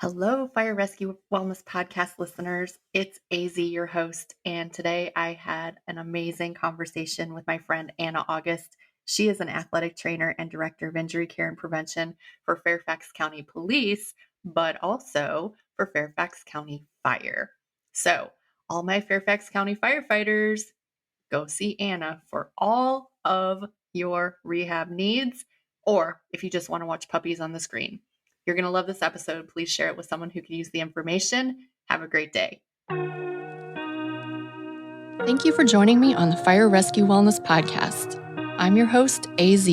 Hello, Fire Rescue Wellness Podcast listeners. It's AZ, your host, and today I had an amazing conversation with my friend Anna August. She is an athletic trainer and director of injury care and prevention for Fairfax County Police, but also for Fairfax County Fire. So, all my Fairfax County firefighters, go see Anna for all of your rehab needs, or if you just want to watch puppies on the screen. You're going to love this episode. Please share it with someone who could use the information. Have a great day. Thank you for joining me on the Fire Rescue Wellness Podcast. I'm your host, AZ.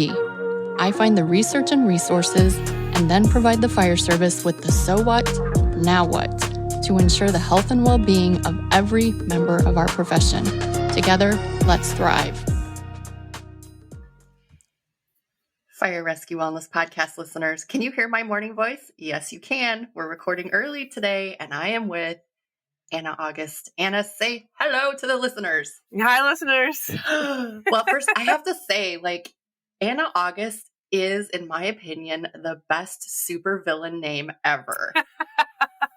I find the research and resources and then provide the fire service with the so what, now what, to ensure the health and well-being of every member of our profession. Together, let's thrive. Fire Rescue Wellness Podcast listeners, can you hear my morning voice? Yes, you can. We're recording early today, and I am with Anna August. Anna, say hello to the listeners. Hi, listeners. Well, first, I have to say, Anna August is, in my opinion, the best supervillain name ever.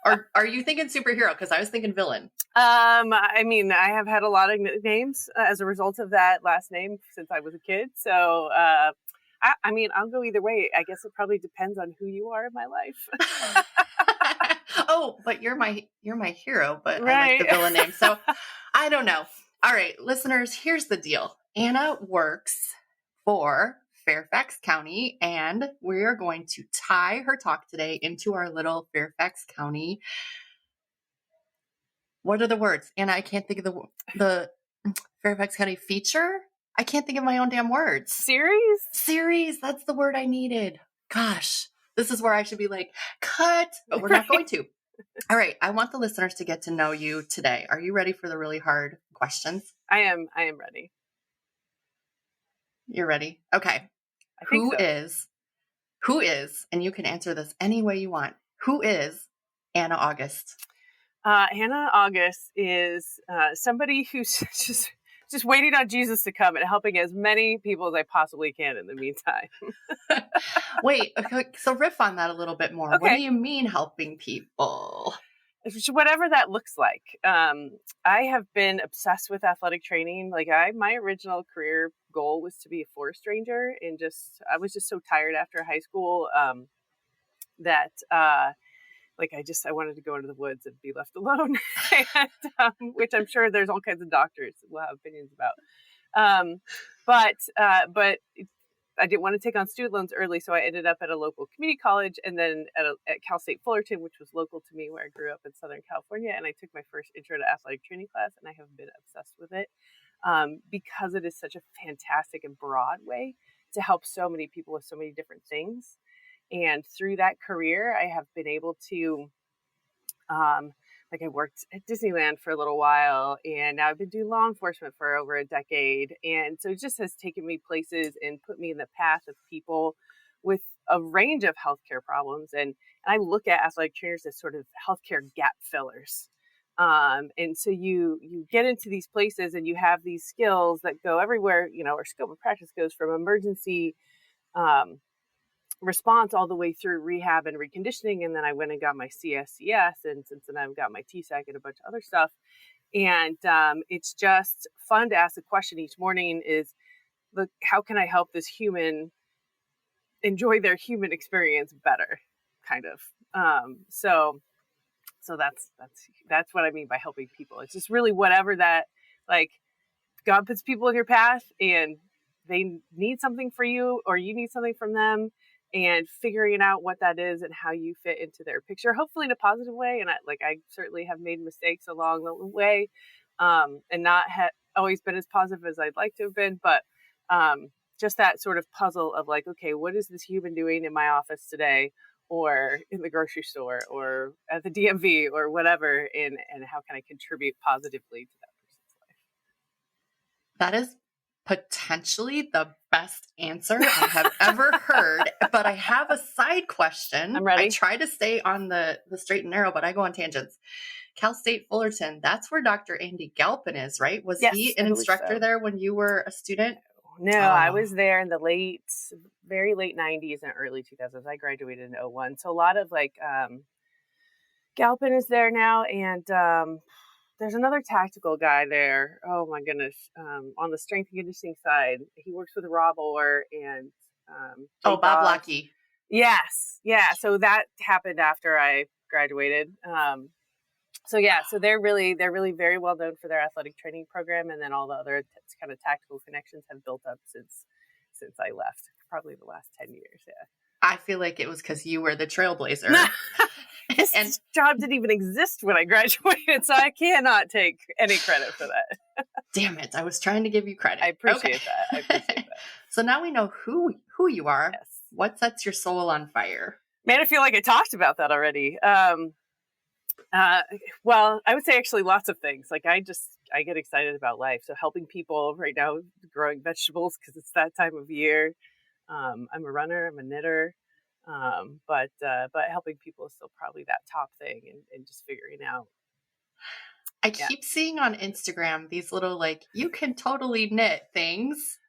Are you thinking superhero? Because I was thinking villain. I mean, I have had a lot of names as a result of that last name since I was a kid. So, I mean, I'll go either way. I guess it probably depends on who you are in my life. Oh, but you're my hero, but right. I like the villain name. So I don't know. All right, listeners, here's the deal. Anna works for Fairfax County, and we're going to tie her talk today into our little Fairfax County. What are the words? Anna, I can't think of the Fairfax County feature. I can't think of my own damn words. Series. That's the word I needed. Gosh, this is where I should be like, cut, but we're not going to. All right. I want the listeners to get to know you today. Are you ready for the really hard questions? I am ready. You're ready? Okay. Who is, and you can answer this any way you want. Who is Anna August? Anna August is somebody who's just waiting on Jesus to come and helping as many people as I possibly can in the meantime. Wait, okay, so riff on that a little bit more. Okay. What do you mean helping people? Whatever that looks like. I have been obsessed with athletic training. My original career goal was to be a forest ranger, and I was just so tired after high school that I wanted to go into the woods and be left alone, and, which I'm sure there's all kinds of doctors that will have opinions about. But I didn't want to take on student loans early, so I ended up at a local community college, and then at Cal State Fullerton, which was local to me, where I grew up in Southern California. And I took my first intro to athletic training class, and I have been obsessed with it because it is such a fantastic and broad way to help so many people with so many different things. And through that career, I have been able to, I worked at Disneyland for a little while, and now I've been doing law enforcement for over a decade. And so it just has taken me places and put me in the path of people with a range of healthcare problems. And I look at athletic trainers as sort of healthcare gap fillers. And so you get into these places and you have these skills that go everywhere. Our scope of practice goes from emergency response all the way through rehab and reconditioning. And then I went and got my CSCS, and since then I've got my TSAC and a bunch of other stuff. And it's just fun to ask the question each morning is, look, how can I help this human enjoy their human experience better, kind of. So that's what I mean by helping people. It's just really whatever that, God puts people in your path and they need something for you, or you need something from them, and figuring out what that is and how you fit into their picture, hopefully in a positive way. And I certainly have made mistakes along the way, and not always been as positive as I'd like to have been. But just that sort of puzzle of okay, what is this human doing in my office today, or in the grocery store, or at the DMV, or whatever, and how can I contribute positively to that person's life? That is potentially the best answer I have ever heard, but I have a side question. I'm ready. I try to stay on the straight and narrow, but I go on tangents. Cal State Fullerton, that's where Dr. Andy Galpin is, right? Was he an instructor there when you were a student? No, I was there in the very late 90s and early 2000s. I graduated in 2001. So a lot of Galpin is there now, and there's another tactical guy there. Oh my goodness. On the strength and conditioning side, he works with Rob Orr and Oh, Jake Bob Dawes. Lockey. Yes. Yeah. So that happened after I graduated. So they're really very well known for their athletic training program, and then all the other kind of tactical connections have built up since I left, probably the last 10 years. Yeah. I feel like it was because you were the trailblazer. This job didn't even exist when I graduated, so I cannot take any credit for that. Damn it. I was trying to give you credit. I appreciate that. So now we know who you are. Yes. What sets your soul on fire? Man, I feel like I talked about that already. Well, I would say actually lots of things. Like I get excited about life. So helping people right now, growing vegetables because it's that time of year. I'm a runner, I'm a knitter. But helping people is still probably that top thing and just figuring out. I keep seeing on Instagram these little, like, you can totally knit things.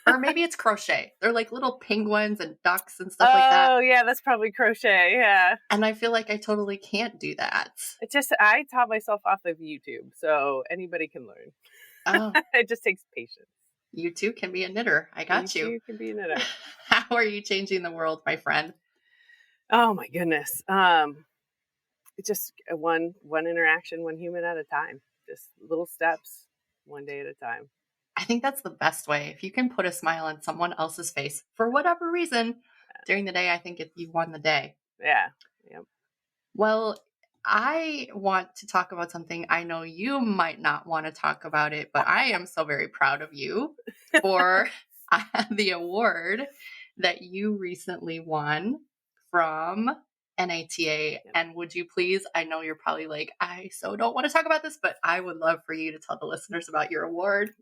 Or maybe it's crochet. They're like little penguins and ducks and stuff like that. Oh yeah, that's probably crochet. Yeah. And I feel like I totally can't do that. I taught myself off of YouTube, so anybody can learn. Oh. It just takes patience. You too can be a knitter. I got you. You can be a knitter. How are you changing the world, my friend? Oh my goodness. Just one interaction, one human at a time. Just little steps, one day at a time. I think that's the best way. If you can put a smile on someone else's face for whatever reason during the day, I think you won the day. Yeah. Yep. Well, I want to talk about something. I know you might not want to talk about it, but I am so very proud of you for the award that you recently won from NATA. Yep. And would you please, I know you're probably like, I so don't want to talk about this, but I would love for you to tell the listeners about your award.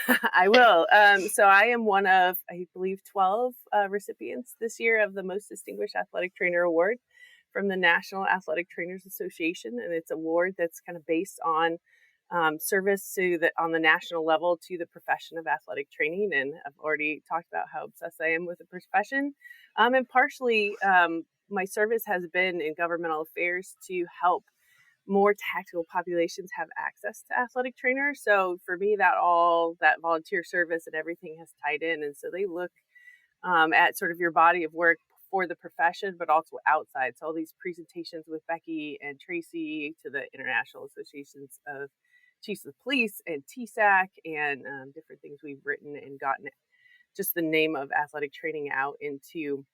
I will. So I am one of, I believe, 12 recipients this year of the Most Distinguished Athletic Trainer Award from the National Athletic Trainers Association. And it's an award that's kind of based on service on the national level to the profession of athletic training. And I've already talked about how obsessed I am with the profession. And partially, my service has been in governmental affairs to help more tactical populations have access to athletic trainers. So for me, that volunteer service and everything has tied in. And so they look at sort of your body of work for the profession, but also outside. So all these presentations with Becky and Tracy to the International Associations of Chiefs of Police and TSAC and different things we've written and gotten just the name of athletic training out into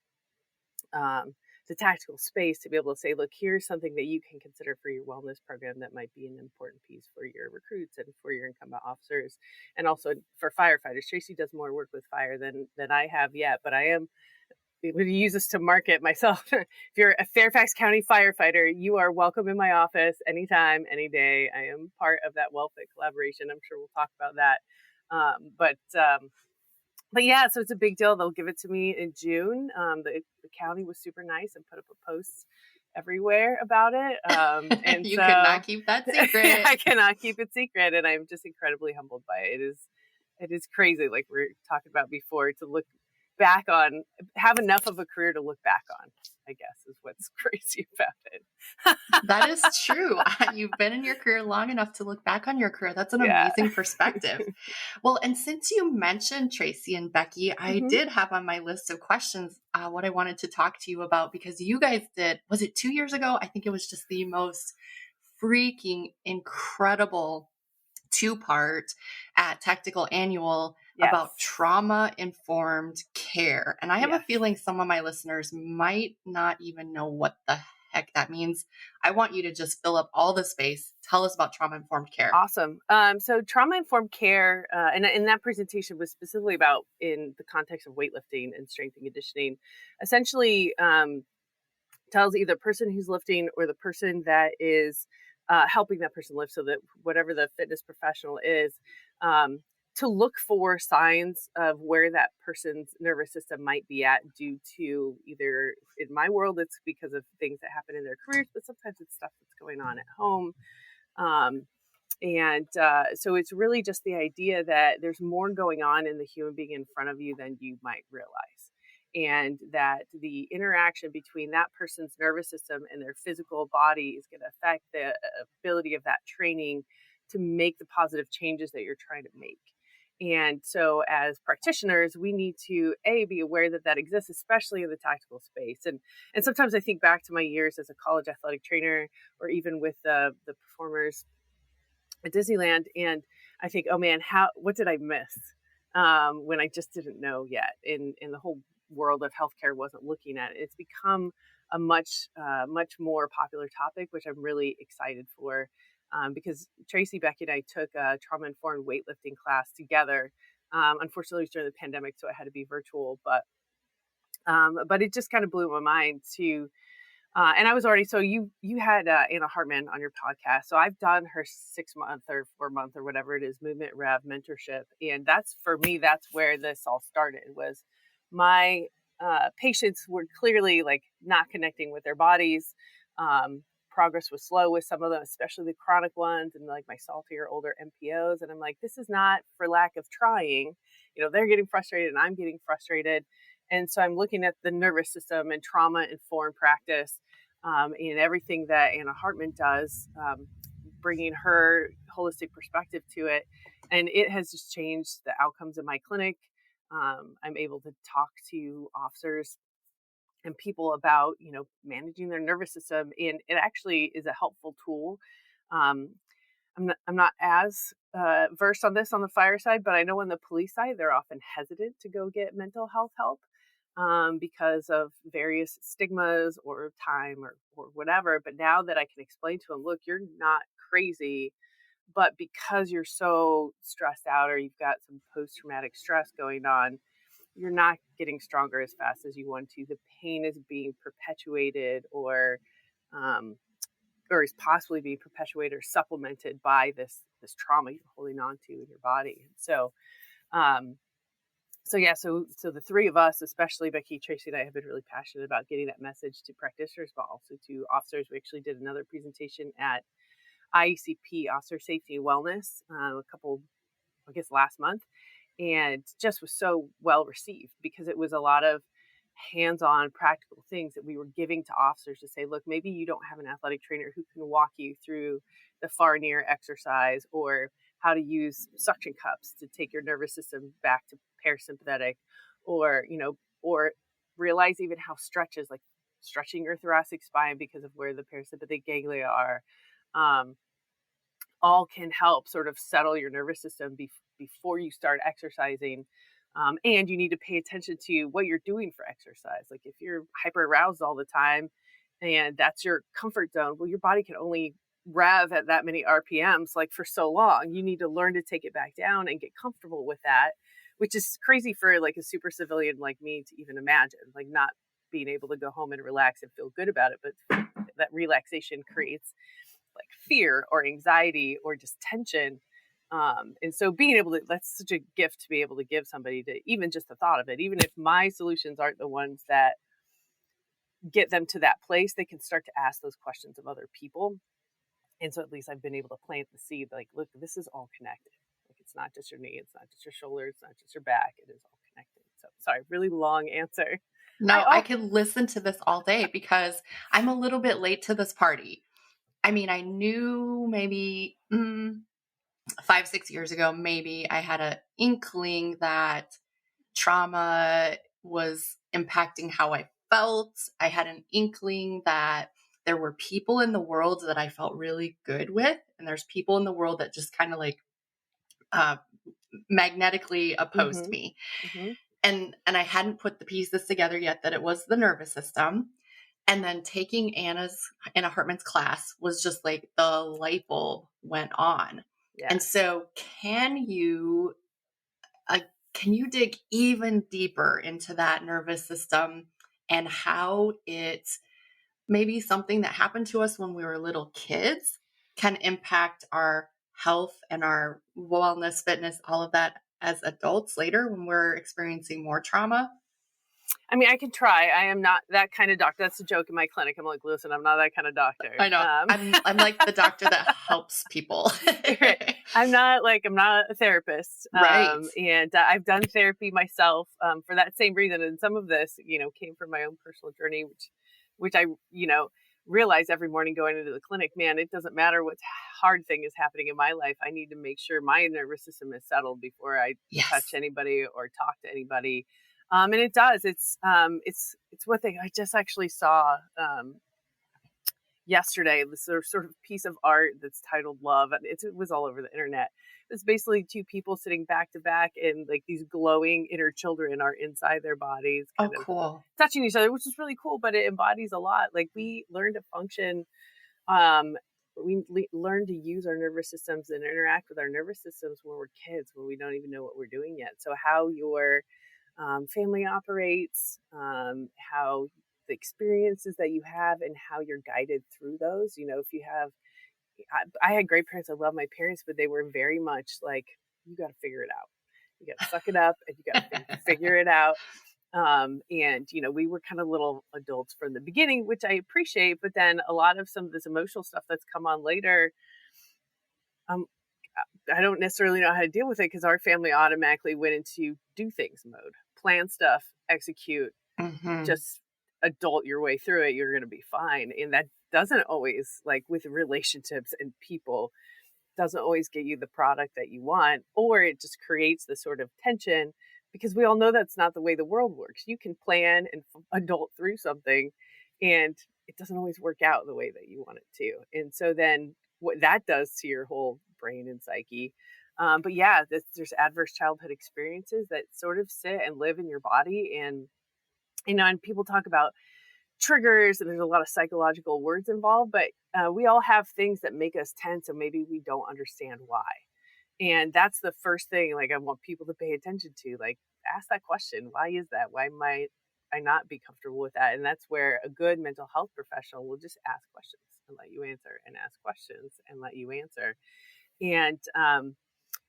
the tactical space to be able to say, look, here's something that you can consider for your wellness program that might be an important piece for your recruits and for your incumbent officers. And also for firefighters. Tracy does more work with fire than I have yet, but I am would use this to market myself. If you're a Fairfax County firefighter, you are welcome in my office anytime, any day. I am part of that WellFit collaboration. I'm sure we'll talk about that. But yeah, so it's a big deal. They'll give it to me in June. The county was super nice and put up a post everywhere about it. And you cannot keep that secret. I cannot keep it secret. And I'm just incredibly humbled by it. It is crazy. Like we were talking about before, to look back on, have enough of a career to look back on, I guess is what's crazy about it. That is true. You've been in your career long enough to look back on your career. That's an amazing perspective. Well, and since you mentioned Tracy and Becky, I did have on my list of questions what I wanted to talk to you about, because you guys did, was it 2 years ago? I think it was just the most freaking incredible 2-part at Tactical Annual about trauma-informed care. And I have a feeling some of my listeners might not even know what the heck that means. I want you to just fill up all the space. Tell us about trauma-informed care. Awesome. So trauma-informed care, and that presentation was specifically about in the context of weightlifting and strength and conditioning, essentially tells either the person who's lifting or the person that is helping that person lift, so that whatever the fitness professional is, to look for signs of where that person's nervous system might be at due to either, in my world, it's because of things that happen in their careers, but sometimes it's stuff that's going on at home. So it's really just the idea that there's more going on in the human being in front of you than you might realize. and that the interaction between that person's nervous system and their physical body is going to affect the ability of that training to make the positive changes that you're trying to make. And so as practitioners, we need to be aware that that exists, especially in the tactical space. And sometimes I think back to my years as a college athletic trainer, or even with the performers at Disneyland, and I think, oh man, what did I miss when I just didn't know yet? In the whole world of healthcare wasn't looking at it. It's become a much more popular topic, which I'm really excited for. Because Tracy, Becky, and I took a trauma-informed weightlifting class together. Unfortunately, it was during the pandemic, so it had to be virtual. But it just kind of blew my mind to. And I was already, so you had Anna Hartman on your podcast. So I've done her 6-month or 4-month or whatever it is, movement rev mentorship. And that's, for me, that's where this all started. Was my patients were clearly like not connecting with their bodies. Progress was slow with some of them, especially the chronic ones and like my saltier older MPOs. And I'm like, this is not for lack of trying. They're getting frustrated and I'm getting frustrated. And so I'm looking at the nervous system and trauma-informed practice and everything that Anna Hartman does, bringing her holistic perspective to it. And it has just changed the outcomes in my clinic. I'm able to talk to officers and people about, managing their nervous system. And it actually is a helpful tool. I'm not as versed on this on the fire side, but I know on the police side, they're often hesitant to go get mental health help because of various stigmas or time or whatever. But now that I can explain to them, look, you're not crazy, but because you're so stressed out or you've got some post-traumatic stress going on, you're not getting stronger as fast as you want to. The pain is being perpetuated or is possibly being perpetuated or supplemented by this trauma you're holding on to in your body. And so the three of us, especially Becky, Tracy, and I, have been really passionate about getting that message to practitioners, but also to officers. We actually did another presentation at IECP, Officer Safety and Wellness, last month, and just was so well received because it was a lot of hands-on practical things that we were giving to officers to say, look, maybe you don't have an athletic trainer who can walk you through the far near exercise or how to use suction cups to take your nervous system back to parasympathetic, or realize even how stretches, like stretching your thoracic spine because of where the parasympathetic ganglia are, all can help sort of settle your nervous system before you start exercising. And you need to pay attention to what you're doing for exercise. Like if you're hyper aroused all the time and that's your comfort zone, well, your body can only rev at that many RPMs like for so long. You need to learn to take it back down and get comfortable with that, which is crazy for like a super civilian like me to even imagine, like not being able to go home and relax and feel good about it. But that relaxation creates like fear or anxiety or just tension. And so being able to, that's such a gift to be able to give somebody, to even just the thought of it, even if my solutions aren't the ones that get them to that place, they can start to ask those questions of other people. And so at least I've been able to plant the seed, like, look, this is all connected. Like it's not just your knee, it's not just your shoulder, it's not just your back, it is all connected. So sorry, really long answer. No, I could listen to this all day because I'm a little bit late to this party. I mean, I knew maybe 5-6 years ago, maybe I had an inkling that trauma was impacting how I felt. I had an inkling that there were people in the world that I felt really good with. And there's people in the world that just kind of like magnetically opposed me. Mm-hmm. And I hadn't put the pieces together yet that it was the nervous system. And then taking Anna Hartman's class was just like the light bulb went on. Yeah. And so can you dig even deeper into that nervous system and how it maybe something that happened to us when we were little kids can impact our health and our wellness, fitness, all of that as adults later when we're experiencing more trauma? I mean, I can try. I am not that kind of doctor. That's a joke in my clinic. I'm like, listen, I'm not that kind of doctor. I know. I'm like the doctor that helps people. Right. I'm not a therapist. Right. And I've done therapy myself for that same reason. And some of this, came from my own personal journey, which I, realize every morning going into the clinic, man, it doesn't matter what hard thing is happening in my life. I need to make sure my nervous system is settled before I touch Yes. anybody or talk to anybody. And it does. It's what I just actually saw yesterday. This sort of piece of art that's titled Love. And it was all over the internet. It's basically two people sitting back to back, and like these glowing inner children are inside their bodies, Oh, kind of cool. touching each other, which is really cool. But it embodies a lot. Like we learn to function. Um, we learn to use our nervous systems and interact with our nervous systems when we're kids, when we don't even know what we're doing yet. So how your family operates, how the experiences that you have and how you're guided through those. If you have, I had great parents. I love my parents, but they were very much like, you got to figure it out. You got to suck it up and you got to figure it out. And, we were kind of little adults from the beginning, which I appreciate. But then a lot of some of this emotional stuff that's come on later, I don't necessarily know how to deal with it because our family automatically went into do things mode, plan stuff, execute, Mm-hmm. just adult your way through it. You're going to be fine. And that doesn't always, like with relationships and people, doesn't always get you the product that you want, or it just creates this sort of tension because we all know that's not the way the world works. You can plan and adult through something and it doesn't always work out the way that you want it to. And so then what that does to your whole brain and psyche. But yeah, there's adverse childhood experiences that sort of sit and live in your body. And, and people talk about triggers and there's a lot of psychological words involved, but we all have things that make us tense and maybe we don't understand why. And that's the first thing, like I want people to pay attention to, like ask that question. Why is that? Why might I not be comfortable with that? And that's where a good mental health professional will just ask questions and let you answer and ask questions and let you answer. And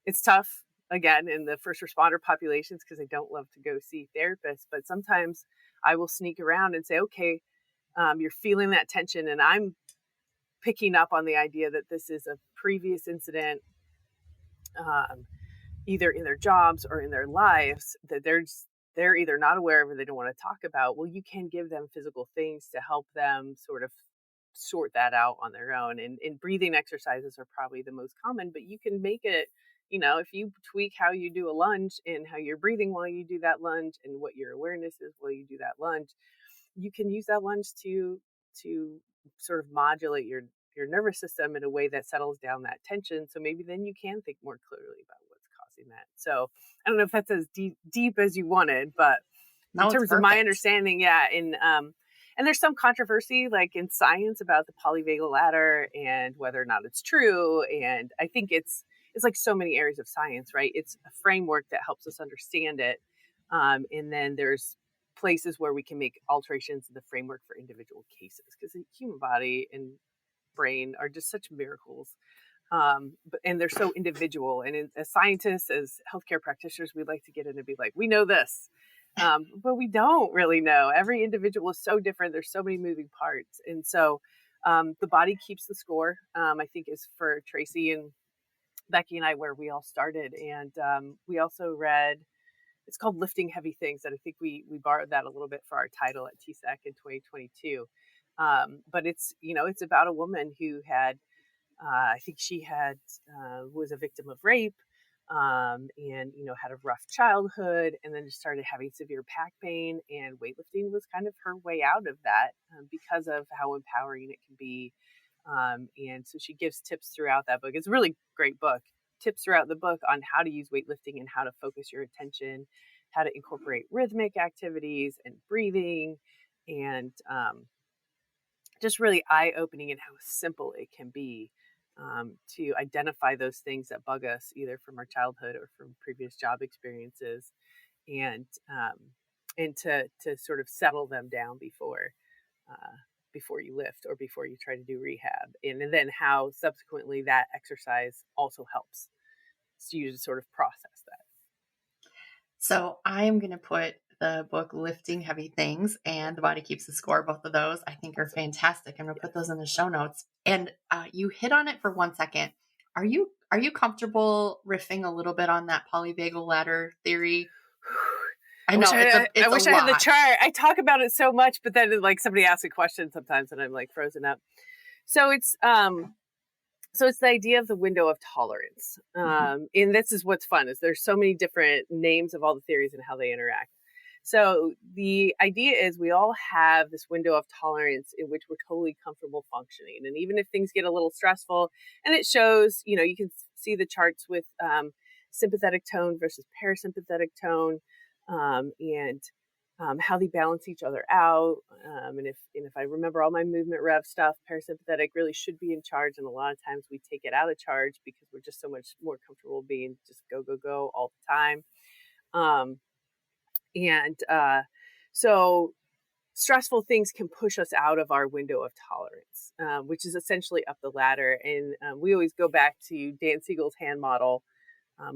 it's tough again in the first responder populations because I don't love to go see therapists, but sometimes I will sneak around and say, okay, you're feeling that tension and I'm picking up on the idea that this is a previous incident, either in their jobs or in their lives that they're either not aware of or they don't want to talk about. Well, you can give them physical things to help them sort of sort that out on their own. And breathing exercises are probably the most common, but you can make it, if you tweak how you do a lunge and how you're breathing while you do that lunge and what your awareness is while you do that lunge, you can use that lunge to sort of modulate your nervous system in a way that settles down that tension. So maybe then you can think more clearly about what's causing that. So I don't know if that's as deep as you wanted, but No, in it's terms of my perfect. understanding, yeah. And there's some controversy like in science about the polyvagal ladder and whether or not it's true. And I think it's like so many areas of science, right? It's a framework that helps us understand it. And then there's places where we can make alterations in the framework for individual cases because the human body and brain are just such miracles. And they're so individual. And as scientists, as healthcare practitioners, we like to get in and be like, we know this. But we don't really know. Every individual is so different. There's so many moving parts. And so the body keeps the score, I think is for Tracy and Becky and I, where we all started. And we also read, it's called Lifting Heavy Things. And I think we borrowed that a little bit for our title at TSEC in 2022. But it's about a woman who had, I think she had, was a victim of rape, and, had a rough childhood and then just started having severe back pain, and weightlifting was kind of her way out of that because of how empowering it can be. And so she gives tips throughout that book. It's a really great book. Tips throughout the book on how to use weightlifting and how to focus your attention, how to incorporate rhythmic activities and breathing, and just really eye-opening in how simple it can be to identify those things that bug us either from our childhood or from previous job experiences, and to sort of settle them down before you lift or before you try to do rehab, and then how subsequently that exercise also helps you to sort of process that. So I am going to put the book Lifting Heavy Things and The Body Keeps the Score. Both of those I think are fantastic. I'm going to put those in the show notes. And you hit on it for 1 second. Are you comfortable riffing a little bit on that polyvagal ladder theory? I know I wish I had the chart. I talk about it so much, but then like somebody asks a question sometimes and I'm like frozen up. So it's the idea of the window of tolerance. And this is what's fun is there's so many different names of all the theories and how they interact. So the idea is we all have this window of tolerance in which we're totally comfortable functioning. And even if things get a little stressful, and it shows, you can see the charts with sympathetic tone versus parasympathetic tone, and how they balance each other out. And if I remember all my movement rev stuff, parasympathetic really should be in charge. And a lot of times we take it out of charge because we're just so much more comfortable being just go, go, go all the time. So stressful things can push us out of our window of tolerance, which is essentially up the ladder. And we always go back to Dan Siegel's hand model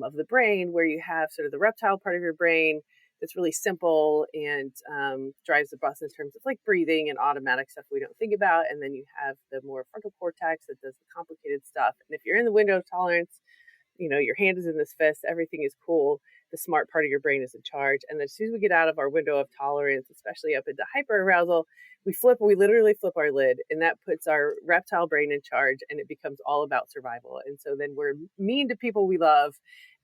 of the brain, where you have sort of the reptile part of your brain that's really simple and drives the bus in terms of like breathing and automatic stuff we don't think about. And then you have the more frontal cortex that does the complicated stuff. And if you're in the window of tolerance, your hand is in this fist, everything is cool. The smart part of your brain is in charge. And then as soon as we get out of our window of tolerance, especially up into hyperarousal, we literally flip our lid, and that puts our reptile brain in charge, and it becomes all about survival. And so then we're mean to people we love,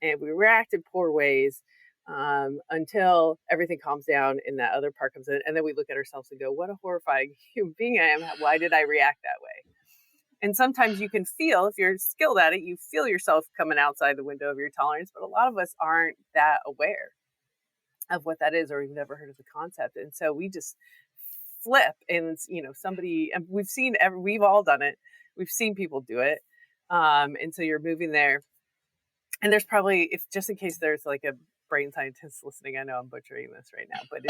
and we react in poor ways until everything calms down and that other part comes in. And then we look at ourselves and go, what a horrifying human being I am. Why did I react that way? And sometimes you can feel, if you're skilled at it, you feel yourself coming outside the window of your tolerance, but a lot of us aren't that aware of what that is, or we've never heard of the concept. And so we just flip, and and we've all done it. We've seen people do it. And so you're moving there, and there's probably, if just in case there's like a brain scientist listening, I know I'm butchering this right now, but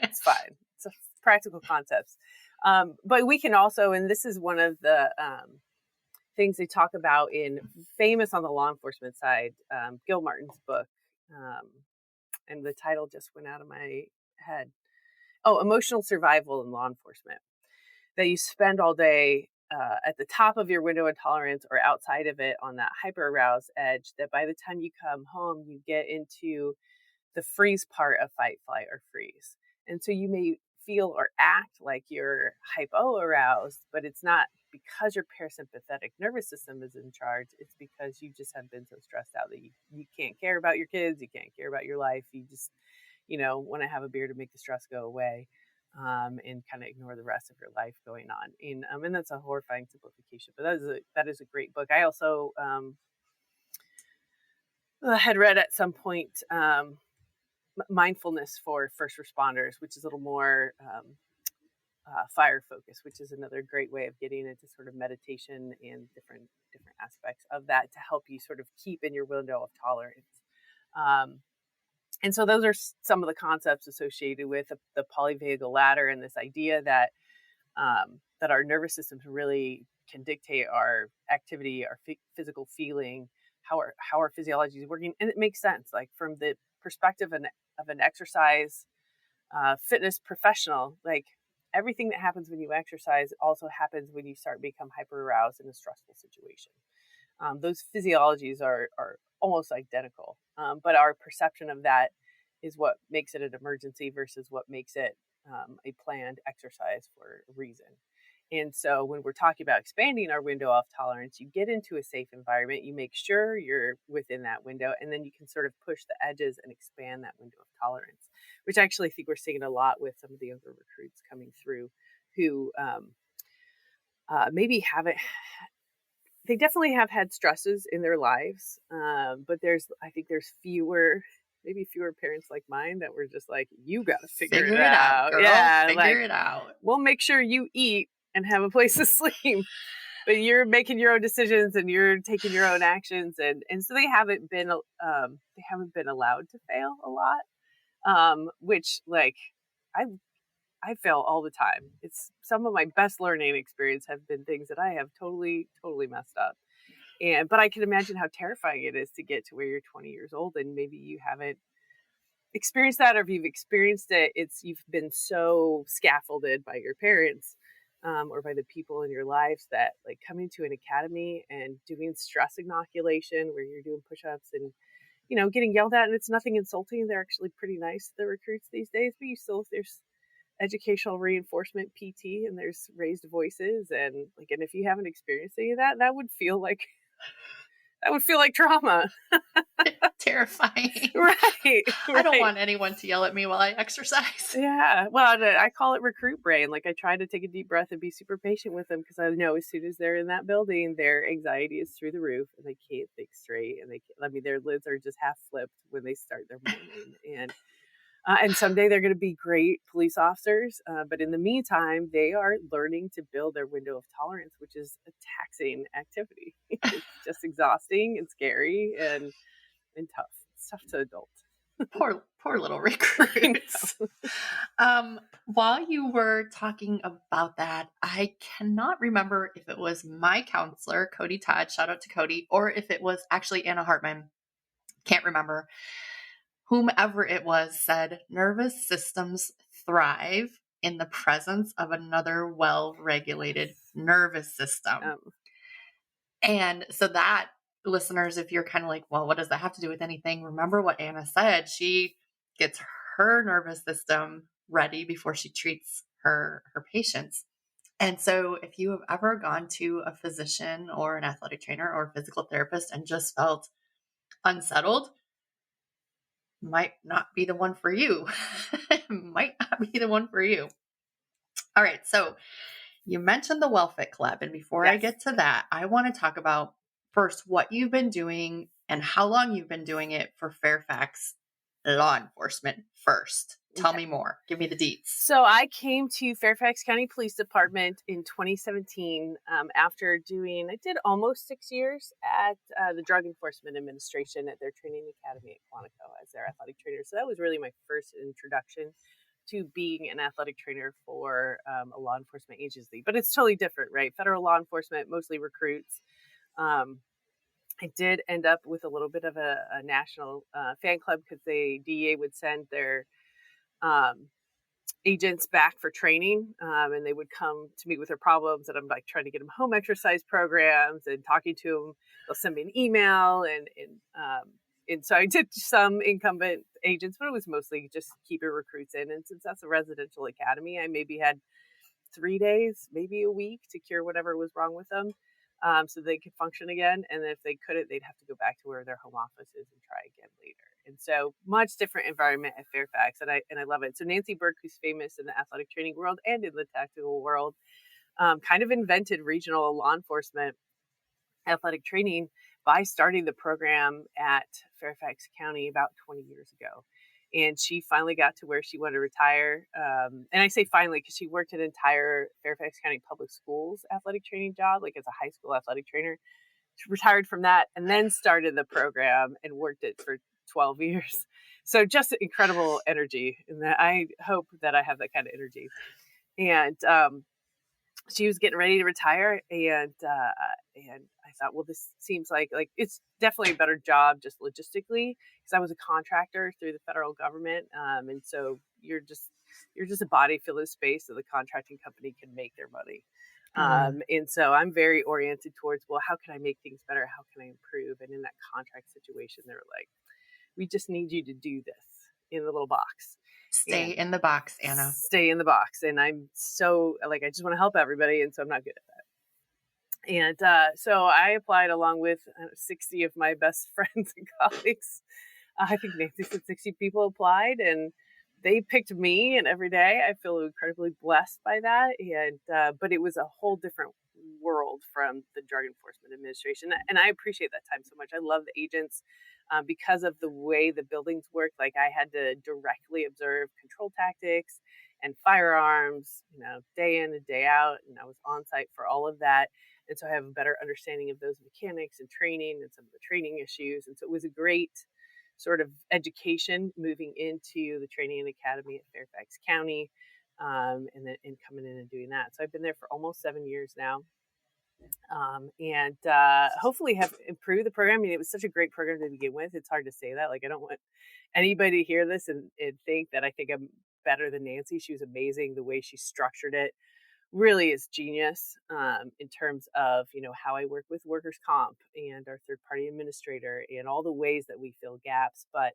it's fine. It's a practical concepts. But we can also, and this is one of the things they talk about in famous on the law enforcement side, Gil Martin's book, and the title just went out of my head. Oh, Emotional Survival in Law Enforcement. That you spend all day at the top of your window of tolerance or outside of it on that hyper aroused edge, that by the time you come home, you get into the freeze part of fight, flight, or freeze. And so you may feel or act like you're hypo aroused, but it's not because your parasympathetic nervous system is in charge. It's because you just have been so stressed out that you can't care about your kids, you can't care about your life. You just, want to have a beer to make the stress go away, and kind of ignore the rest of your life going on. And that's a horrifying simplification, but that is a great book. I also had read at some point Mindfulness for First Responders, which is a little more fire focused, which is another great way of getting into sort of meditation and different aspects of that to help you sort of keep in your window of tolerance. And so those are some of the concepts associated with the polyvagal ladder, and this idea that that our nervous systems really can dictate our activity, our physical feeling, how our physiology is working. And it makes sense, like from the perspective of an exercise fitness professional, like everything that happens when you exercise also happens when you start to become hyper aroused in a stressful situation. Those physiologies are almost identical, but our perception of that is what makes it an emergency versus what makes it a planned exercise for a reason. And so when we're talking about expanding our window of tolerance, you get into a safe environment, you make sure you're within that window, and then you can sort of push the edges and expand that window of tolerance, which I actually think we're seeing a lot with some of the younger recruits coming through who maybe haven't. They definitely have had stresses in their lives, but I think there's fewer parents like mine that were just like, you got to figure it out. Girl. Yeah, figure it out. We'll make sure you eat and have a place to sleep, but you're making your own decisions and you're taking your own actions, and so they haven't been allowed to fail a lot, which like I fail all the time. It's some of my best learning experience have been things that I have totally messed up. But I can imagine how terrifying it is to get to where you're 20 years old and maybe you haven't experienced that, or if you've experienced it, you've been so scaffolded by your parents, or by the people in your lives, that like coming to an academy and doing stress inoculation where you're doing push-ups and getting yelled at, and it's nothing insulting. They're actually pretty nice, the recruits these days, but there's educational reinforcement PT, and there's raised voices, and if you haven't experienced any of that, that would feel like trauma. Terrifying. Right. I don't want anyone to yell at me while I exercise. Yeah. Well, I call it recruit brain. Like, I try to take a deep breath and be super patient with them, because I know as soon as they're in that building, their anxiety is through the roof and they can't think straight, and their lids are just half flipped when they start their morning. And someday they're going to be great police officers. But in the meantime, they are learning to build their window of tolerance, which is a taxing activity. It's just exhausting and scary and tough. It's tough to adult. Poor little recruits. While you were talking about that, I cannot remember if it was my counselor, Cody Todd, shout out to Cody, or if it was actually Anna Hartman. Can't remember. Whomever it was said nervous systems thrive in the presence of another well-regulated nervous system. And so that, listeners, if you're kind of like, well, what does that have to do with anything? Remember what Anna said. She gets her nervous system ready before she treats her patients. And so if you have ever gone to a physician or an athletic trainer or a physical therapist and just felt unsettled, might not be the one for you. Might not be the one for you. All right. So you mentioned the WellFit Club. And before I get to that, I want to talk about first what you've been doing and how long you've been doing it for Fairfax law enforcement first. Tell me more. Give me the deets. So I came to Fairfax County Police Department in 2017 after I did almost 6 years at the Drug Enforcement Administration at their training academy at Quantico as their athletic trainer. So that was really my first introduction to being an athletic trainer for a law enforcement agency. But it's totally different, right? Federal law enforcement, mostly recruits. I did end up with a little bit of a national fan club, because the DEA would send their agents back for training, and they would come to meet with their problems, and I'm like trying to get them home exercise programs and talking to them. They'll send me an email, and so I did some incumbent agents, but it was mostly just keeping recruits in. And since that's a residential academy, I maybe had 3 days, maybe a week, to cure whatever was wrong with them, so they could function again. And if they couldn't, they'd have to go back to where their home office is and try again later. And so much different environment at Fairfax, and I love it. So Nancy Burke, who's famous in the athletic training world and in the tactical world, kind of invented regional law enforcement athletic training by starting the program at Fairfax County about 20 years ago. And she finally got to where she wanted to retire. And I say finally because she worked an entire Fairfax County Public Schools athletic training job, like as a high school athletic trainer. She retired from that and then started the program and worked it for 12 years. So just incredible energy. And I hope that I have that kind of energy. And she was getting ready to retire, and I thought, well, this seems like it's definitely a better job just logistically, because I was a contractor through the federal government, and so you're just a body filling space so the contracting company can make their money. And so I'm very oriented towards, well, how can I make things better? How can I improve? And in that contract situation, they were like, we just need you to do this in the little box. Stay in the box, Anna. Stay in the box. And I'm so I just want to help everybody. And so I'm not good at that. And so I applied along with 60 of my best friends and colleagues. I think Nancy said 60 people applied, and they picked me. And every day I feel incredibly blessed by that. And but it was a whole different world from the Drug Enforcement Administration. And I appreciate that time so much. I love the agents. Because of the way the buildings work, like I had to directly observe control tactics and firearms, day in and day out. And I was on site for all of that. And so I have a better understanding of those mechanics and training and some of the training issues. And so it was a great sort of education moving into the training academy at Fairfax County, and coming in and doing that. So I've been there for almost 7 years now. And hopefully have improved the program. I mean, it was such a great program to begin with. It's hard to say that. Like, I don't want anybody to hear this and think that I think I'm better than Nancy. She was amazing. The way she structured it really is genius, in terms of, how I work with workers' comp and our third party administrator and all the ways that we fill gaps. But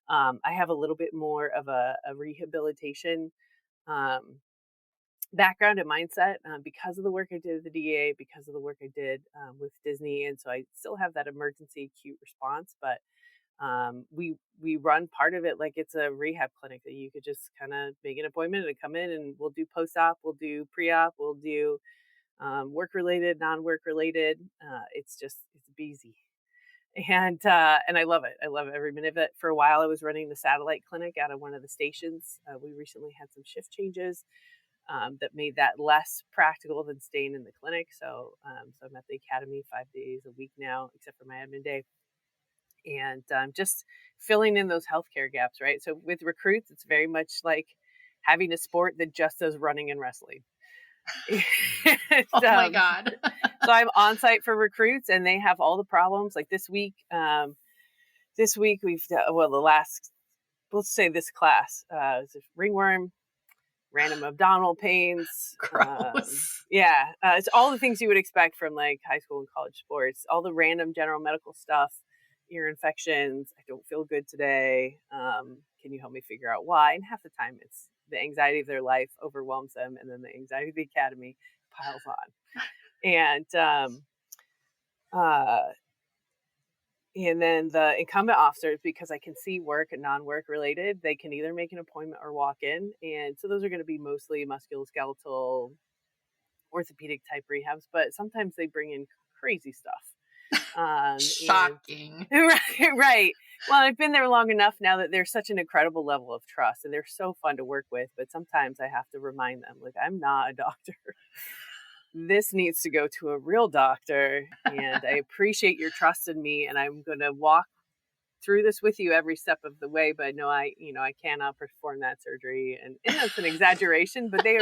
I have a little bit more of a rehabilitation um, background and mindset, because of the work I did at the DEA, because of the work I did with Disney, and so I still have that emergency acute response. But we run part of it like it's a rehab clinic that you could just kind of make an appointment and come in, and we'll do post op, we'll do pre op, we'll do work related, non work related. It's busy. And I love it. I love every minute of it. For a while, I was running the satellite clinic out of one of the stations. We recently had some shift changes that made that less practical than staying in the clinic. So I'm at the academy 5 days a week now, except for my admin day, and just filling in those healthcare gaps, right? So with recruits, it's very much like having a sport that just does running and wrestling. Oh my God. So I'm on site for recruits, and they have all the problems. Like this week we've done, let's say this class, it's a ringworm, random abdominal pains. Gross. It's all the things you would expect from like high school and college sports, all the random general medical stuff, ear infections. I don't feel good today. Can you help me figure out why? And half the time it's the anxiety of their life overwhelms them, and then the anxiety of the academy piles on. And then the incumbent officers, because I can see work and non-work related, they can either make an appointment or walk in. And so those are going to be mostly musculoskeletal, orthopedic type rehabs, but sometimes they bring in crazy stuff. Shocking. Right. Well, I've been there long enough now that there's such an incredible level of trust, and they're so fun to work with. But sometimes I have to remind them, like, I'm not a doctor. This needs to go to a real doctor, and I appreciate your trust in me, and I'm going to walk through this with you every step of the way. But no, I cannot perform that surgery, and that's an exaggeration, but they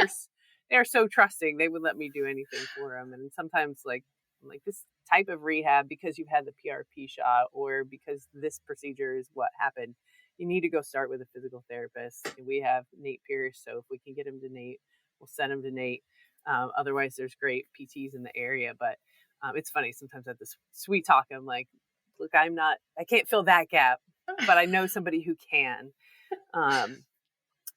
are so trusting. They would let me do anything for them. And sometimes I'm like this type of rehab, because you've had the PRP shot or because this procedure is what happened, you need to go start with a physical therapist. And we have Nate Pierce, so if we can get him to Nate, we'll send him to Nate. Otherwise, there's great PTs in the area. But it's funny, sometimes at this sweet talk, I'm like, look, I can't fill that gap, but I know somebody who can.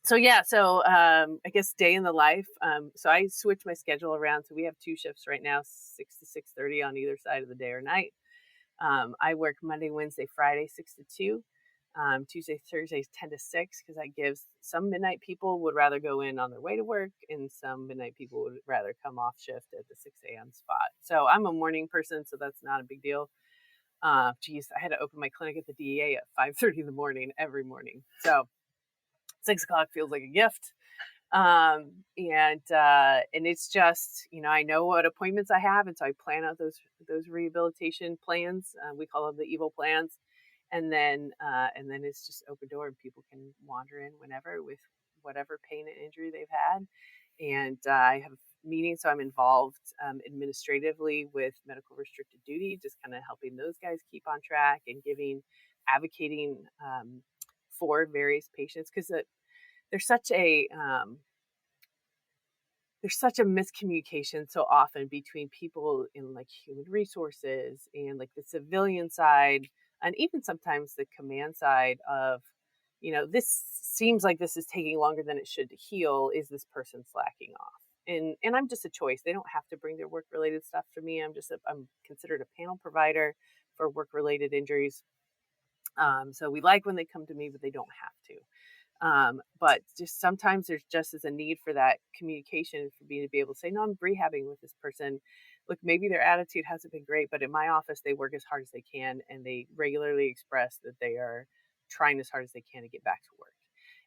So I guess day in the life. So I switched my schedule around. So we have 2 shifts right now, 6 to 6:30 on either side of the day or night. I work Monday, Wednesday, Friday, 6 to 2. Tuesday, Thursdays, 10 to 6, because that gives some midnight people would rather go in on their way to work, and some midnight people would rather come off shift at the 6 a.m. spot. So I'm a morning person, so that's not a big deal. I had to open my clinic at the DEA at 5:30 in the morning every morning. So 6 o'clock feels like a gift. And it's just, I know what appointments I have. And so I plan out those rehabilitation plans. We call them the EVIL plans. And then it's just open door, and people can wander in whenever with whatever pain and injury they've had. And I have meetings, so I'm involved administratively with medical restricted duty, just kind of helping those guys keep on track and advocating for various patients, because there's such a miscommunication so often between people in like human resources and like the civilian side, and even sometimes the command side of, this seems like this is taking longer than it should to heal. Is this person slacking off? And I'm just a choice. They don't have to bring their work related stuff to me. I'm considered a panel provider for work related injuries. So we like when they come to me, but they don't have to. But just sometimes there's just as a need for that communication, for me to be able to say, no, I'm rehabbing with this person. Look, maybe their attitude hasn't been great, but in my office, they work as hard as they can, and they regularly express that they are trying as hard as they can to get back to work.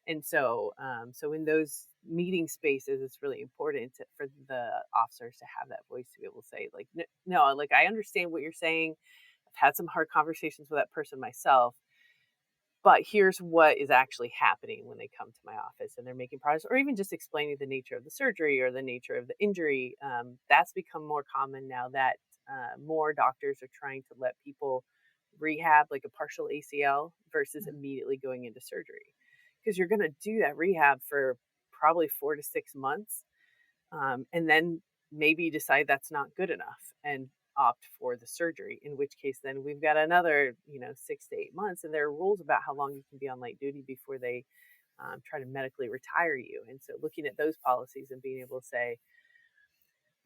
And so in those meeting spaces, it's really important for the officers to have that voice, to be able to say, like, no, like, I understand what you're saying. I've had some hard conversations with that person myself, but here's what is actually happening when they come to my office and they're making progress, or even just explaining the nature of the surgery or the nature of the injury. That's become more common now that more doctors are trying to let people rehab like a partial ACL versus immediately going into surgery, because you're going to do that rehab for probably 4 to 6 months, and then maybe decide that's not good enough and opt for the surgery, in which case then we've got another 6 to 8 months, and there are rules about how long you can be on light duty before they try to medically retire you. And so looking at those policies and being able to say,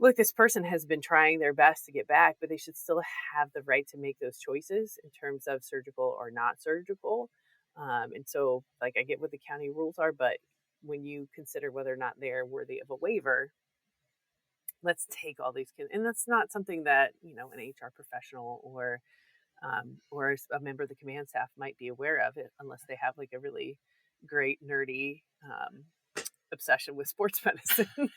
look, this person has been trying their best to get back, but they should still have the right to make those choices in terms of surgical or not surgical. And so, like, I get what the county rules are, but when you consider whether or not they're worthy of a waiver, let's take all these kids. And that's not something that, an HR professional or a member of the command staff might be aware of it, unless they have like a really great nerdy obsession with sports medicine.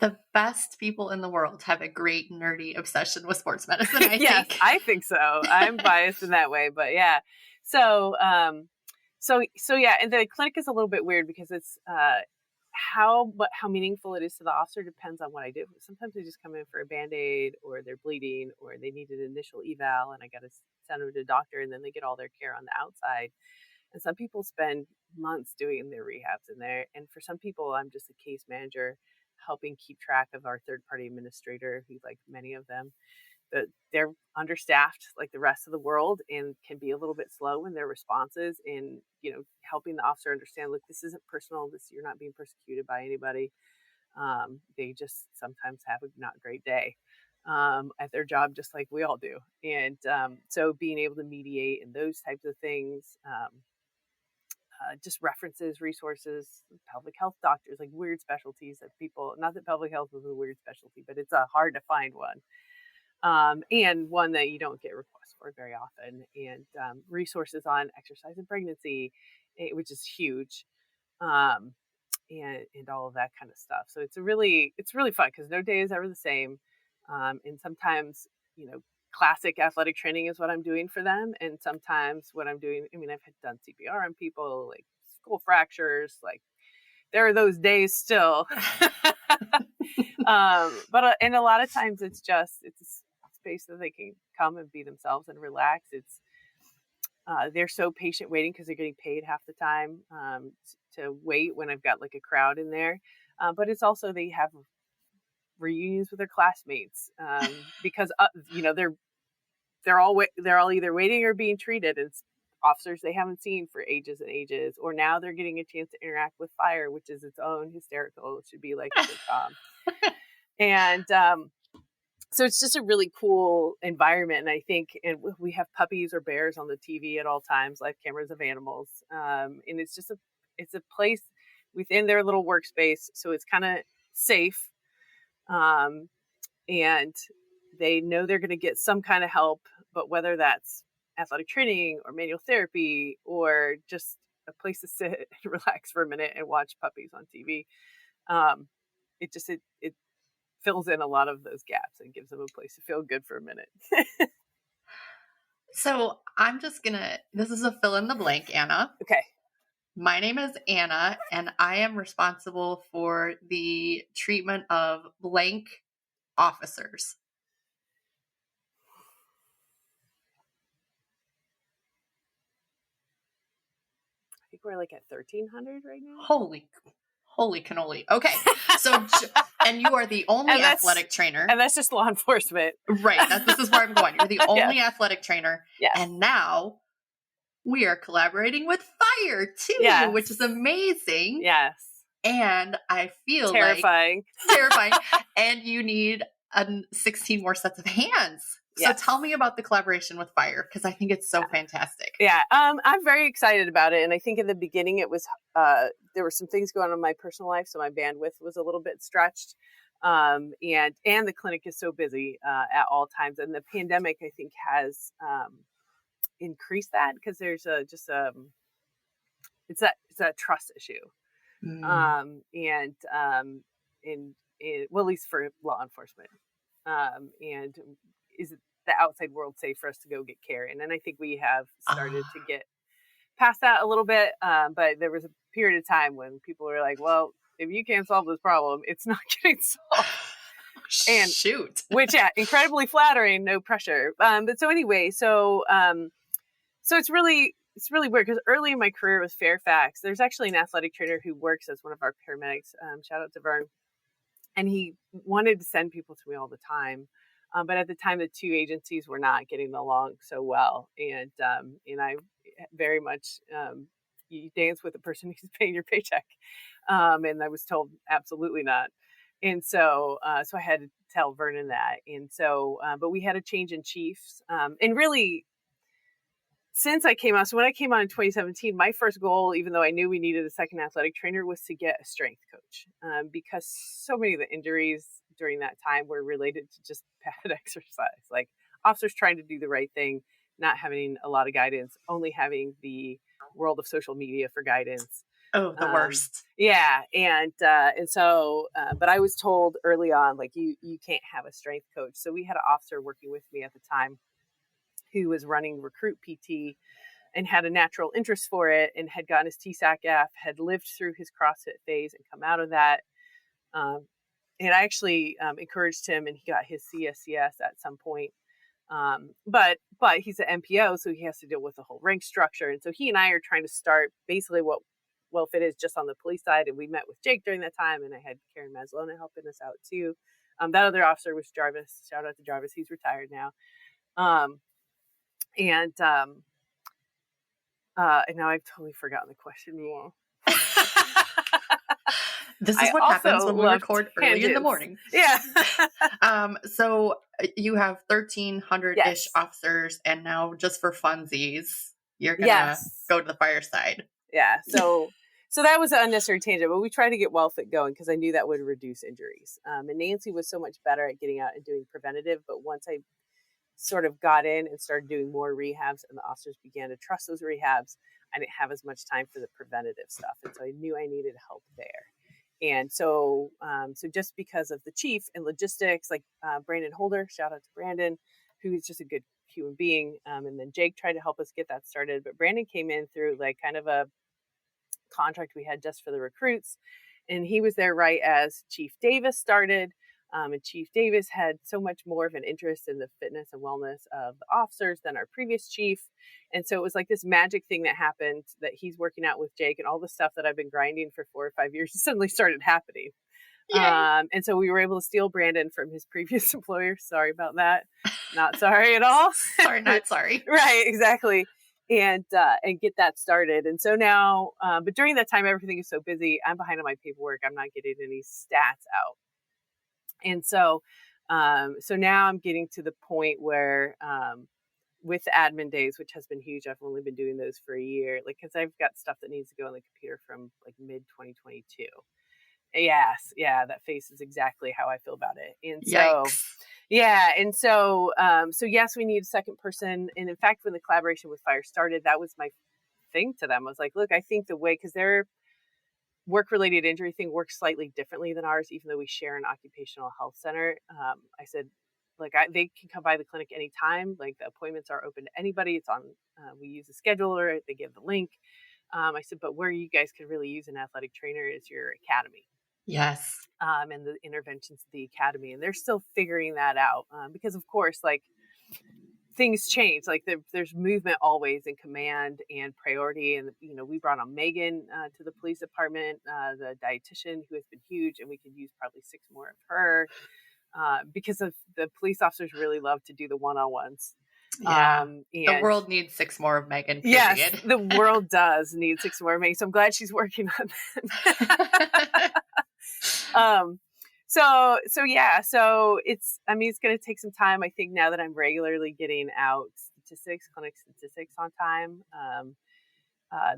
The best people in the world have a great nerdy obsession with sports medicine, I yes, think. I think so. I'm biased in that way, but yeah. So yeah, and the clinic is a little bit weird because it's how meaningful it is to the officer depends on what I do. Sometimes they just come in for a Band-Aid, or they're bleeding, or they need an initial eval and I got to send them to a doctor, and then they get all their care on the outside. And some people spend months doing their rehabs in there. And for some people, I'm just a case manager helping keep track of our third-party administrator, who, like many of them, they're understaffed like the rest of the world and can be a little bit slow in their responses, in helping the officer understand, look, this isn't personal, you're not being persecuted by anybody. They just sometimes have a not great day at their job, just like we all do. And so being able to mediate and those types of things, just references, resources, pelvic health doctors, like weird specialties that people, not that pelvic health is a weird specialty, but it's a hard to find one. And one that you don't get requests for very often, and resources on exercise and pregnancy, which is huge, and all of that kind of stuff. So it's really fun because no day is ever the same, and sometimes classic athletic training is what I'm doing for them, and sometimes what I'm doing, I've done CPR on people, like skull fractures, like there are those days still. But and a lot of times it's a space that they can come and be themselves and relax. It's they're so patient waiting because they're getting paid half the time to wait when I've got like a crowd in there. But it's also, they have reunions with their classmates because they're all either waiting or being treated as officers they haven't seen for ages and ages, or now they're getting a chance to interact with fire, which is its own hysterical. It should be like a sitcom. And so it's just a really cool environment. And I think, and we have puppies or bears on the TV at all times, live cameras of animals. And it's just it's a place within their little workspace. So it's kind of safe. And they know they're going to get some kind of help, but whether that's athletic training or manual therapy or just a place to sit and relax for a minute and watch puppies on TV, it fills in a lot of those gaps and gives them a place to feel good for a minute. So this is a fill in the blank, Anna. Okay. My name is Anna, and I am responsible for the treatment of blank officers. I think we're like at 1,300 right now. Holy cannoli. Okay. So, and you are the only athletic trainer. And that's just law enforcement. Right. This is where I'm going. You're the only athletic trainer. Yes. And now we are collaborating with fire too, which is amazing. Yes. And I feel terrifying. And you need 16 more sets of hands. Yes. So tell me about the collaboration with fire, because I think it's so fantastic. Yeah. I'm very excited about it. And I think in the beginning it was, there were some things going on in my personal life. So my bandwidth was a little bit stretched. And the clinic is so busy, at all times. And the pandemic, I think, has, increased that, because there's it's a trust issue. Well, at least for law enforcement. And is the outside world safe for us to go get care in? And I think we have started to get past that a little bit. But there was a period of time when people were like, well, if you can't solve this problem, it's not getting solved. And shoot, which, yeah, incredibly flattering, no pressure. But so anyway, so it's really weird because early in my career with Fairfax, there's actually an athletic trainer who works as one of our paramedics. Shout out to Vern. And he wanted to send people to me all the time. But at the time, the two agencies were not getting along so well. And I very much, you dance with the person who's paying your paycheck. And I was told absolutely not. And so I had to tell Vernon that. And so, but we had a change in chiefs. And really, since I came out, so when I came out in 2017, my first goal, even though I knew we needed a second athletic trainer, was to get a strength coach, because so many of the injuries during that time were related to just bad exercise, like officers trying to do the right thing, not having a lot of guidance, only having the world of social media for guidance. Oh, the worst. Yeah. And so, but I was told early on, like, you can't have a strength coach. So we had an officer working with me at the time who was running recruit PT and had a natural interest for it and had gotten his TSAC-F, had lived through his CrossFit phase and come out of that. And I actually encouraged him, and he got his CSCS at some point. But he's an MPO, so he has to deal with the whole rank structure. And so he and I are trying to start basically what WellFit is just on the police side. And we met with Jake during that time, and I had Karen Maslona helping us out too. That other officer was Jarvis. Shout out to Jarvis. He's retired now. And now I've totally forgotten the question. This is what happens when we record early in the morning. Yeah. So you have 1,300-ish Yes. officers, and now just for funsies, you're gonna go to the fireside. Yeah. So that was an unnecessary tangent, but we tried to get WellFit going because I knew that would reduce injuries. And Nancy was so much better at getting out and doing preventative, but once I sort of got in and started doing more rehabs and the officers began to trust those rehabs, I didn't have as much time for the preventative stuff. And so I knew I needed help there. And so just because of the chief and logistics, like Brandon Holder, shout out to Brandon, who's just a good human being. And then Jake tried to help us get that started. But Brandon came in through like kind of a contract we had just for the recruits. And he was there right as Chief Davis started. And Chief Davis had so much more of an interest in the fitness and wellness of the officers than our previous chief. And so it was like this magic thing that happened that he's working out with Jake, and all the stuff that I've been grinding for 4 or 5 years suddenly started happening. And so we were able to steal Brandon from his previous employer. Sorry about that. Not sorry at all. Sorry, not sorry. Right, exactly. And get that started. And so now, but during that time, everything is so busy. I'm behind on my paperwork. I'm not getting any stats out. And so now I'm getting to the point where, with admin days, which has been huge, I've only been doing those for a year, like, cause I've got stuff that needs to go on the computer from like mid 2022. Yes. Yeah. That face is exactly how I feel about it. And so, yeah. And so yes, we need a second person. And in fact, when the collaboration with Fire started, that was my thing to them. I was like, look, I think the way, cause their work-related injury thing works slightly differently than ours, even though we share an occupational health center. I said, like, they can come by the clinic anytime. Like, the appointments are open to anybody. It's on, we use a scheduler. They give the link. I said, but where you guys could really use an athletic trainer is your academy. Yes. And the interventions at the academy. And they're still figuring that out because, of course, like, things change. Like, there's movement always in command and priority. And, you know, we brought on Megan to the police department, the dietitian, who has been huge, and we could use probably 6 more of her because of the police officers really love to do the one-on-ones. Yeah. The world needs 6 more of Megan. Period. Yes, the world does need 6 more of Megan. So I'm glad she's working on that. So yeah, so it's going to take some time. I think now that I'm regularly getting out clinic statistics on time,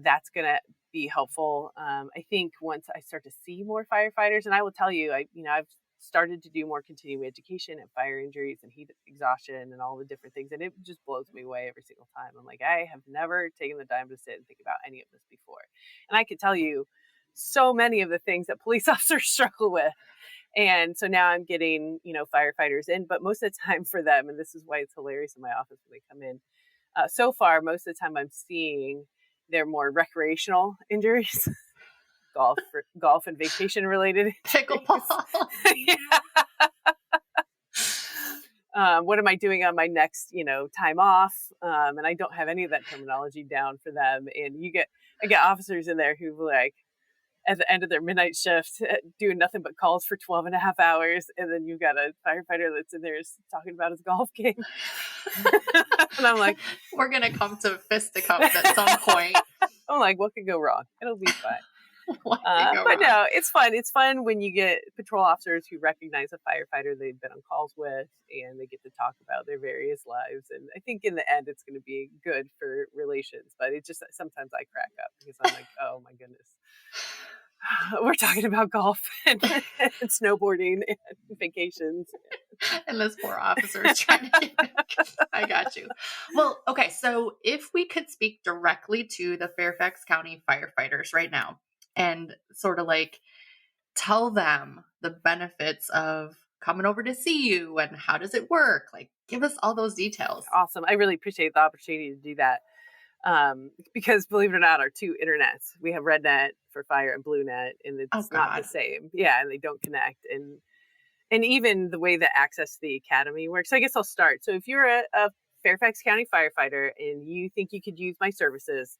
that's going to be helpful. I think once I start to see more firefighters, and I will tell you, I've started to do more continuing education and fire injuries and heat exhaustion and all the different things. And it just blows me away every single time. I'm like, I have never taken the time to sit and think about any of this before. And I could tell you so many of the things that police officers struggle with. And so now I'm getting, firefighters in, but most of the time for them, and this is why it's hilarious in my office when they come in, so far, most of the time I'm seeing They're more recreational injuries, golf and vacation related Pickleball. What am I doing on my next, time off? And I don't have any of that terminology down for them. And I get officers in there who like, at the end of their midnight shift, doing nothing but calls for 12 and a half hours. And then you've got a firefighter that's in there talking about his golf game. And I'm like, we're going to come to fisticuffs at some point. I'm like, what could go wrong? It'll be fine. But no, it's fun. It's fun when you get patrol officers who recognize a firefighter they've been on calls with, and they get to talk about their various lives. And I think in the end, it's going to be good for relations. But it just, sometimes I crack up because I'm like, oh my goodness. We're talking about golf and snowboarding and vacations. And this poor officer is trying to I got you. Well, okay. So if we could speak directly to the Fairfax County firefighters right now and sort of like tell them the benefits of coming over to see you and how does it work? Like, give us all those details. Awesome. I really appreciate the opportunity to do that. Because believe it or not, our two internets, we have RedNet for fire and BlueNet, and it's not the same. Yeah, and they don't connect. And even the way that access to the academy works. I guess I'll start. So if you're a Fairfax County firefighter and you think you could use my services,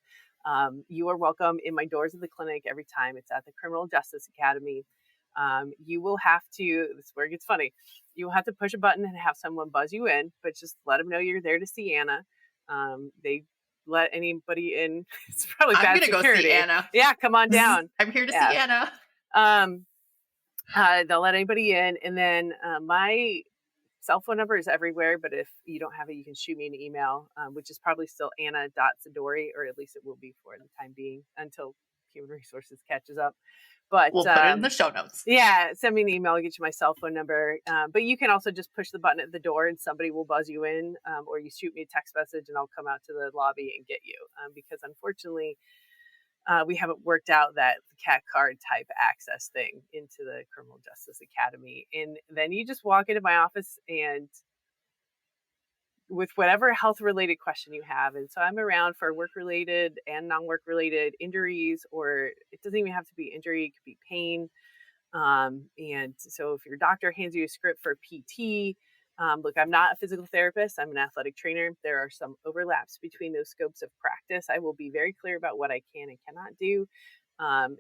you are welcome in my doors of the clinic every time. It's at the Criminal Justice Academy. You will have to, this is where it gets funny, you will have to push a button and have someone buzz you in, but just let them know you're there to see Anna. They let anybody in. It's probably bad security. I'm going to go see Anna. Yeah, come on down. I'm here to see Anna. They'll let anybody in. And then my cell phone number is everywhere, but if you don't have it, you can shoot me an email, which is probably still anna.zadori, or at least it will be for the time being until Human Resources catches up. But we'll put it in the show notes. Yeah, send me an email. I'll get you my cell phone number. But you can also just push the button at the door and somebody will buzz you in, or you shoot me a text message and I'll come out to the lobby and get you. Because unfortunately, we haven't worked out that CAT card type access thing into the Criminal Justice Academy. And then you just walk into my office and with whatever health related question you have. And so I'm around for work related and non-work related injuries, or it doesn't even have to be injury. It could be pain. And so if your doctor hands you a script for PT, look, I'm not a physical therapist. I'm an athletic trainer. There are some overlaps between those scopes of practice. I will be very clear about what I can and cannot do.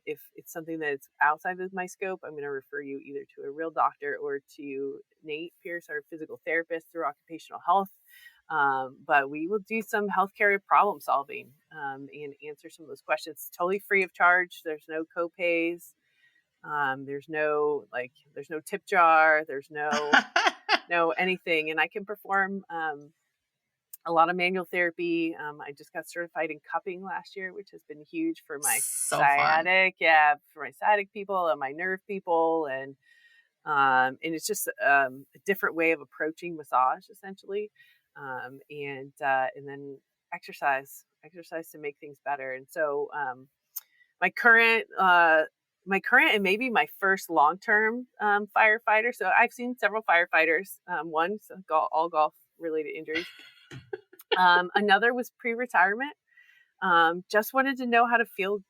If it's something that's outside of my scope, I'm going to refer you either to a real doctor or to Nate Pierce, our physical therapist through occupational health. But we will do some healthcare problem solving and answer some of those questions. It's totally free of charge. There's no co-pays. There's no tip jar. There's no anything. And I can perform a lot of manual therapy. I just got certified in cupping last year, which has been huge for my sciatic. Fun. Yeah, for my sciatic people and my nerve people, and it's just a different way of approaching massage, essentially. And then exercise to make things better. And so my current and maybe my first long-term firefighter. So I've seen several firefighters. One, all golf related injuries. Another was pre-retirement. Just wanted to know how to feel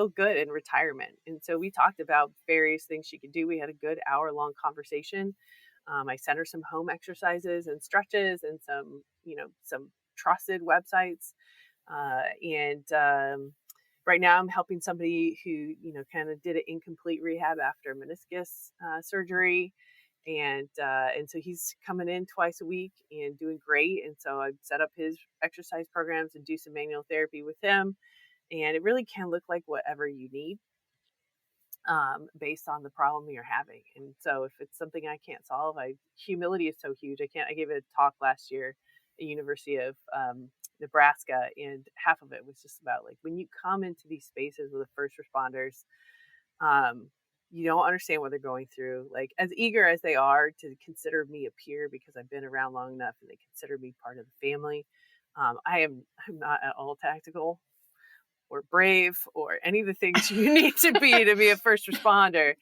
good in retirement. And so we talked about various things she could do. We had a good hour-long conversation. I sent her some home exercises and stretches and some trusted websites. Right now I'm helping somebody who, kind of did an incomplete rehab after meniscus surgery. And so he's coming in twice a week and doing great. And so I set up his exercise programs and do some manual therapy with him. And it really can look like whatever you need. Based on the problem you're having. And so if it's something I can't solve, humility is so huge. I gave a talk last year at University of Nebraska, and half of it was just about like, when you come into these spaces with the first responders, you don't understand what they're going through. Like, as eager as they are to consider me a peer because I've been around long enough and they consider me part of the family, I'm not at all tactical or brave or any of the things you need to be a first responder.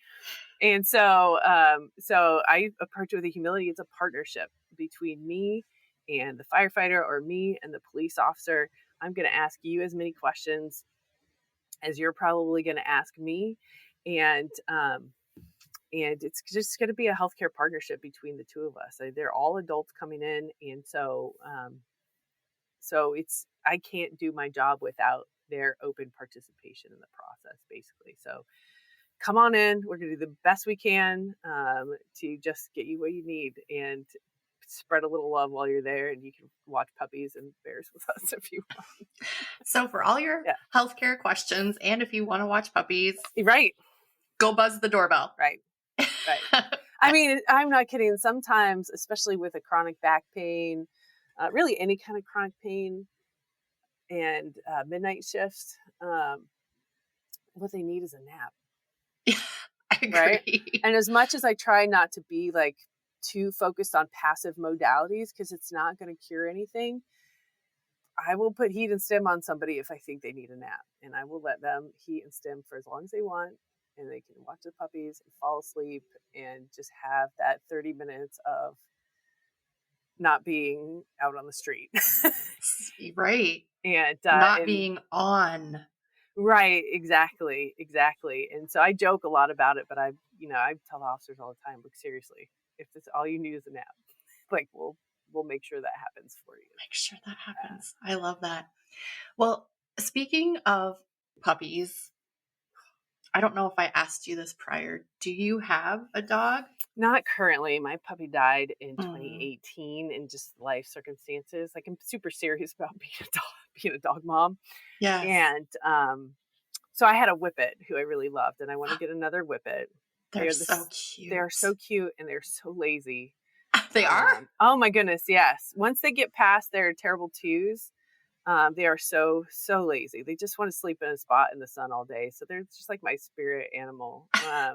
And so I approach it with a humility. It's a partnership between me and the firefighter, or me and the police officer. I'm going to ask you as many questions as you're probably going to ask me. And it's just going to be a healthcare partnership between the two of us. They're all adults coming in. And so I can't do my job without their open participation in the process, basically. So come on in. We're going to do the best we can to just get you what you need and spread a little love while you're there. And you can watch puppies and bears with us if you want. So for all your healthcare questions, and if you want to watch puppies, right, go buzz the doorbell. Right. I mean, I'm not kidding. Sometimes, especially with a chronic back pain, really any kind of chronic pain and midnight shifts, what they need is a nap. I agree. Right? And as much as I try not to be like too focused on passive modalities, because it's not going to cure anything, I will put heat and stim on somebody if I think they need a nap, and I will let them heat and stim for as long as they want, and they can watch the puppies and fall asleep and just have that 30 minutes of not being out on the street. Right. And not being on. Right. Exactly. And so I joke a lot about it, but I tell officers all the time, look, seriously, if this all you need is a nap, like we'll make sure that happens for you. Make sure that happens. I love that. Well, speaking of puppies, I don't know if I asked you this prior. Do you have a dog? Not currently. My puppy died in 2018 in just life circumstances. Like, I'm super serious about being a dog mom. Yeah. And so I had a Whippet who I really loved, and I want to get another Whippet. They're so cute. They're so cute, and they're so lazy. They are? Oh my goodness, yes. Once they get past their terrible twos, they are so lazy. They just want to sleep in a spot in the sun all day. So they're just like my spirit animal.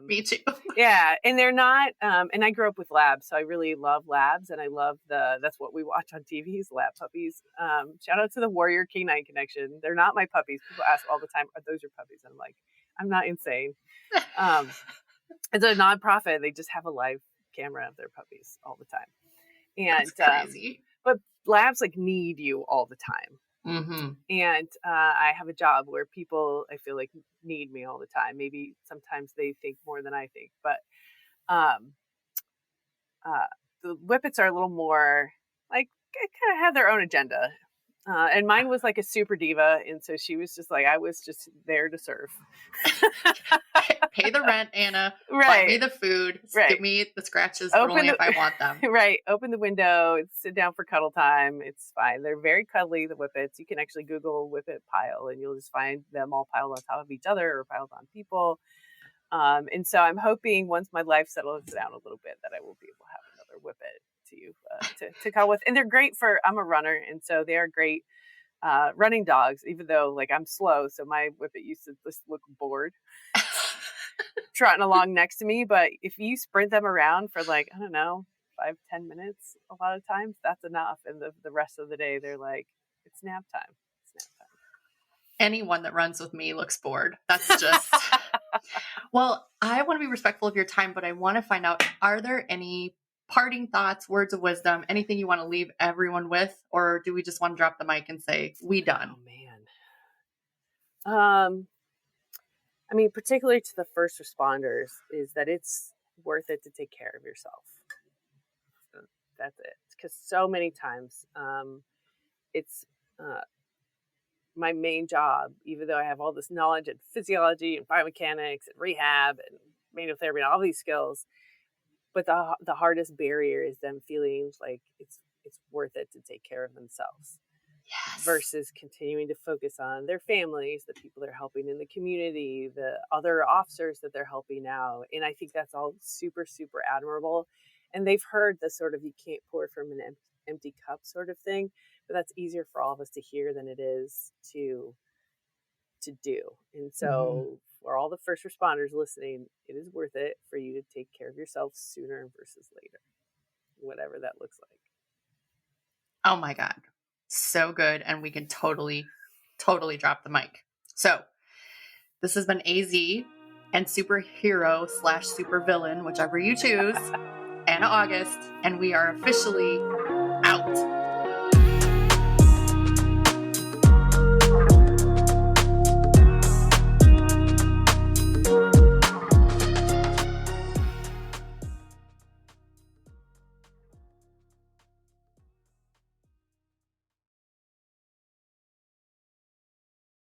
Me too. Yeah. And they're not, and I grew up with labs. So I really love labs, and I love that's what we watch on TV is lab puppies. Shout out to the Warrior Canine Connection. They're not my puppies. People ask all the time, are those your puppies? And I'm like, I'm not insane. It's a nonprofit. They just have a live camera of their puppies all the time. And, that's crazy. But labs like need you all the time. Mm-hmm. And I have a job where people, I feel like, need me all the time. Maybe sometimes they think more than I think, but the Whippets are a little more like kind of have their own agenda. And mine was like a super diva, and so she was just like, I was just there to serve. Pay the rent, Anna. Right. Buy me the food. Right. Give me the scratches, but only if I want them. Right. Open the window. Sit down for cuddle time. It's fine. They're very cuddly, the Whippets. You can actually Google Whippet pile, and you'll just find them all piled on top of each other or piled on people. And so I'm hoping once my life settles down a little bit that I will be able to have another Whippet to cuddle with. And they're great I'm a runner, and so they are great running dogs, even though like I'm slow. So my Whippet used to just look bored trotting along next to me. But if you sprint them around for like, I don't know, 5-10 minutes, a lot of times that's enough. And the rest of the day, they're like, it's nap time. Anyone that runs with me looks bored. That's just, well, I want to be respectful of your time, but I want to find out, are there any parting thoughts, words of wisdom, anything you want to leave everyone with, or do we just want to drop the mic and say, we done? Oh man. I mean, particularly to the first responders, is that it's worth it to take care of yourself. That's it. Because so many times it's my main job, even though I have all this knowledge in physiology and biomechanics and rehab and manual therapy and all these skills, but the hardest barrier is them feeling like it's worth it to take care of themselves. Yes. Versus continuing to focus on their families, the people they're helping in the community, the other officers that they're helping now. And I think that's all super, super admirable. And they've heard the sort of, you can't pour from an empty cup sort of thing, but that's easier for all of us to hear than it is to do. And so for all the first responders listening, it is worth it for you to take care of yourself sooner versus later, whatever that looks like. Oh my God. So good. And we can totally drop the mic. So this has been AZ and superhero / supervillain, whichever you choose, Anna August. And we are officially